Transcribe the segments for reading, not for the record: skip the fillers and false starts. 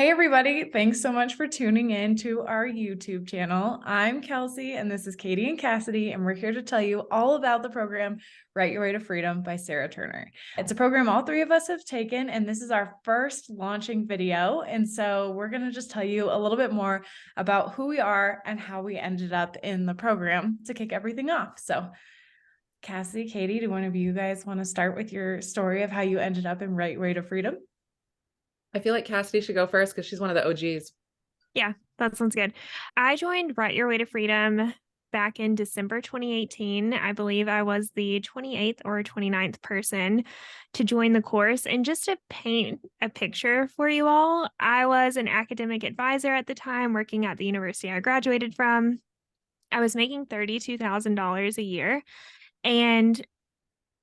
Hey everybody, thanks so much for tuning in to our YouTube channel. I'm Kelcie and this is Katie and Cassidy, and we're here to tell you all about the program Write Your Way to Freedom by Sarah Turner. It's a program all three of us have taken, and this is our first launching video. And so we're going to just tell you a little bit more about who we are and how we ended up in the program to kick everything off. So Cassidy, Katie, do one of you guys want to start with your story of how you ended up in Write Your Way to Freedom? I feel like Cassidy should go first because she's one of the OGs. Yeah, that sounds good. I joined Write Your Way to Freedom back in December 2018. I believe I was the 28th or 29th person to join the course. And just to paint a picture for you all, I was an academic advisor at the time working at the university I graduated from. I was making $32,000 a year. And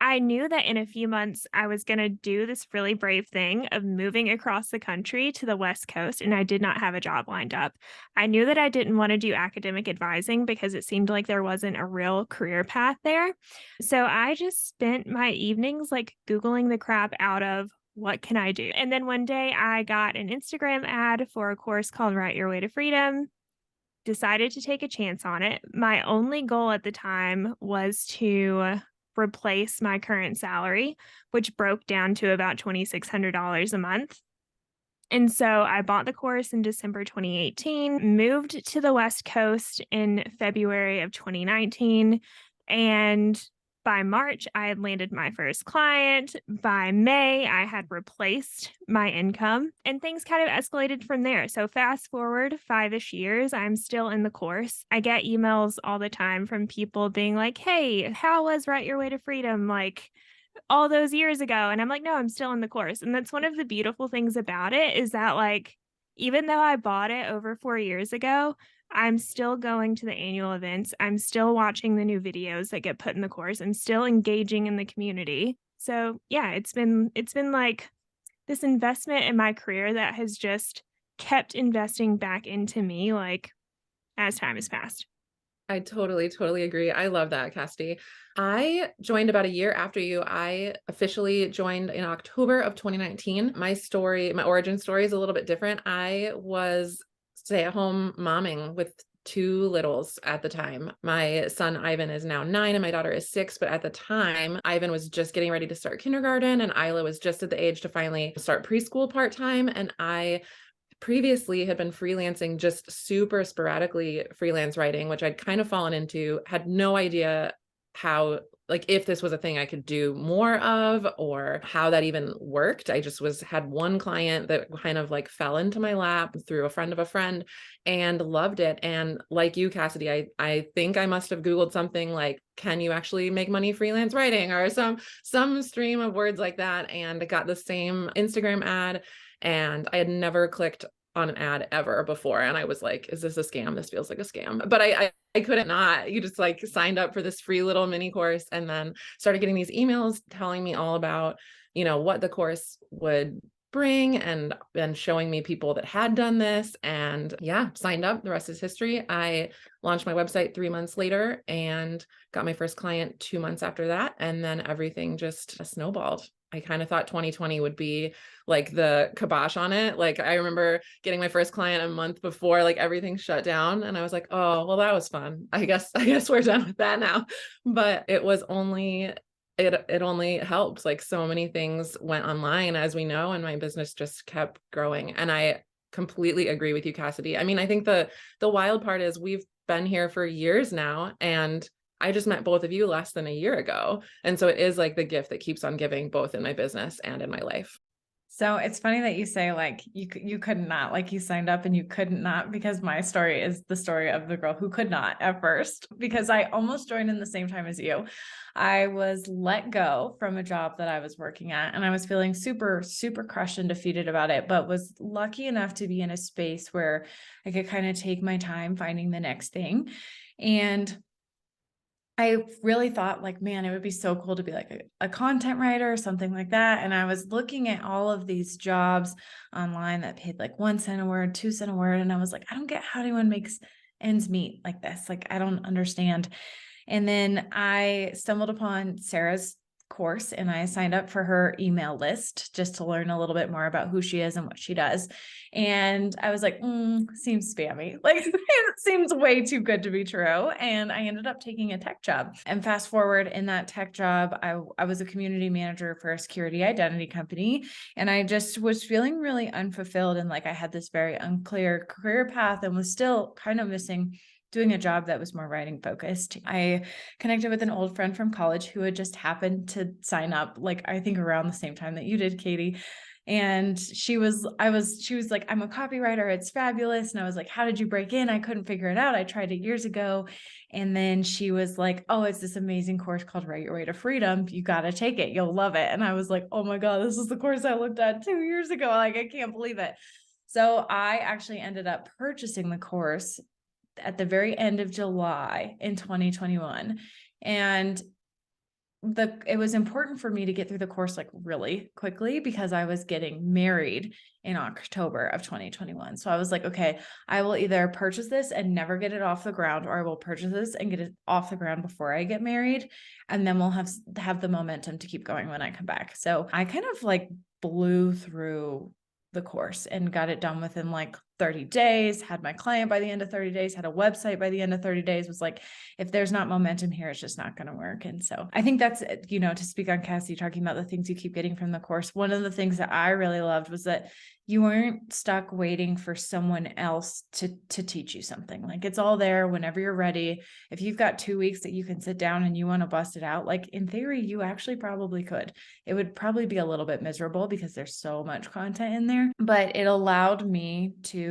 I knew that in a few months, I was going to do this really brave thing of moving across the country to the West Coast, and I did not have a job lined up. I knew that I didn't want to do academic advising because it seemed like there wasn't a real career path there. So I just spent my evenings like Googling the crap out of what can I do? And then one day I got an Instagram ad for a course called Write Your Way to Freedom. Decided to take a chance on it. My only goal at the time was to replace my current salary, which broke down to about $2,600 a month. And so I bought the course in December 2018, moved to the West Coast in February of 2019, and by March, I had landed my first client. By May, I had replaced my income, and things kind of escalated from there. So fast forward 5-ish years, I'm still in the course. I get emails all the time from people being like, hey, how was Write Your Way to Freedom? Like all those years ago. And I'm like, no, I'm still in the course. And that's one of the beautiful things about it is that like, even though I bought it over 4 years ago, I'm still going to the annual events. I'm still watching the new videos that get put in the course. I'm still engaging in the community. So yeah, it's been like this investment in my career that has just kept investing back into me like as time has passed. I totally agree. I love that, Cassidy. I joined about a year after you. I officially joined in October of 2019. My origin story is a little bit different. I was stay-at-home momming with two littles at the time. My son Ivan is now 9 and my daughter is 6, but at the time Ivan was just getting ready to start kindergarten and Isla was just at the age to finally start preschool part-time, and I previously had been freelancing, just super sporadically freelance writing, which I'd kind of fallen into, had no idea how, like, if this was a thing I could do more of or how that even worked. I just had one client that kind of like fell into my lap through a friend of a friend and loved it. And like you, Cassidy, I think I must have Googled something like, can you actually make money freelance writing, or some stream of words like that, and got the same Instagram ad. And I had never clicked on an ad ever before. And I was like, is this a scam? This feels like a scam. But I couldn't not. You just like signed up for this free little mini course and then started getting these emails telling me all about, what the course would bring and showing me people that had done this. And yeah, signed up. The rest is history. I launched my website 3 months later and got my first client 2 months after that. And then everything just snowballed. I kind of thought 2020 would be like the kibosh on it. Like I remember getting my first client a month before like everything shut down, and I was like, oh, well, that was fun. I guess we're done with that now. But it only helped. Like so many things went online, as we know, and my business just kept growing. And I completely agree with you, Cassidy. I mean, I think the wild part is we've been here for years now, and I just met both of you less than a year ago. And so it is like the gift that keeps on giving, both in my business and in my life. So it's funny that you say like you could not, like you signed up and you couldn't not, because my story is the story of the girl who could not at first, because I almost joined in the same time as you. I was let go from a job that I was working at, and I was feeling super, super crushed and defeated about it, but was lucky enough to be in a space where I could kind of take my time finding the next thing. And I really thought like, man, it would be so cool to be like a content writer or something like that. And I was looking at all of these jobs online that paid like 1 cent a word, 2 cent a word. And I was like, I don't get how anyone makes ends meet like this. Like, I don't understand. And then I stumbled upon Sarah's course and I signed up for her email list just to learn a little bit more about who she is and what she does. And I was like, seems spammy. Like it seems way too good to be true. And I ended up taking a tech job. And fast forward, in that tech job, I was a community manager for a security identity company. And I just was feeling really unfulfilled. And like I had this very unclear career path and was still kind of missing doing a job that was more writing focused. I connected with an old friend from college who had just happened to sign up, like I think around the same time that you did, Katie. And she was like, I'm a copywriter. It's fabulous. And I was like, how did you break in? I couldn't figure it out. I tried it years ago. And then she was like, oh, it's this amazing course called Write Your Way to Freedom. You got to take it. You'll love it. And I was like, oh my God, this is the course I looked at 2 years ago. Like, I can't believe it. So I actually ended up purchasing the course at the very end of July in 2021. And it was important for me to get through the course like really quickly because I was getting married in October of 2021. So I was like, okay, I will either purchase this and never get it off the ground, or I will purchase this and get it off the ground before I get married. And then we'll have the momentum to keep going when I come back. So I kind of like blew through the course and got it done within like 30 days, had my client by the end of 30 days, had a website by the end of 30 days, was like, if there's not momentum here, it's just not going to work. And so I think that's, to speak on Cassie, talking about the things you keep getting from the course. One of the things that I really loved was that you weren't stuck waiting for someone else to teach you something. Like it's all there whenever you're ready. If you've got 2 weeks that you can sit down and you want to bust it out, like in theory, you actually probably could. It would probably be a little bit miserable because there's so much content in there, but it allowed me to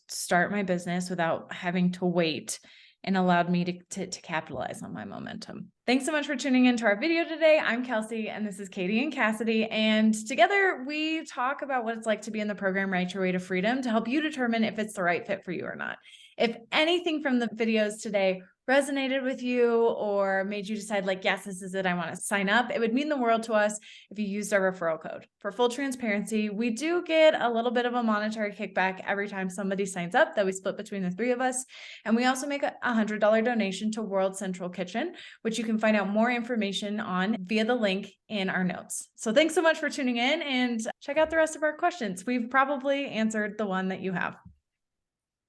start my business without having to wait, and allowed me to capitalize on my momentum. Thanks so much for tuning into our video today. I'm Kelcie, and this is Katie and Cassidy. And together we talk about what it's like to be in the program Write Your Way to Freedom to help you determine if it's the right fit for you or not. If anything from the videos today resonated with you or made you decide like, yes, this is it, I want to sign up, it would mean the world to us if you used our referral code. For full transparency, we do get a little bit of a monetary kickback every time somebody signs up that we split between the three of us. And we also make a $100 donation to World Central Kitchen, which you can find out more information on via the link in our notes. So thanks so much for tuning in, and check out the rest of our questions. We've probably answered the one that you have.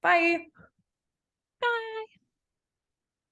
Bye.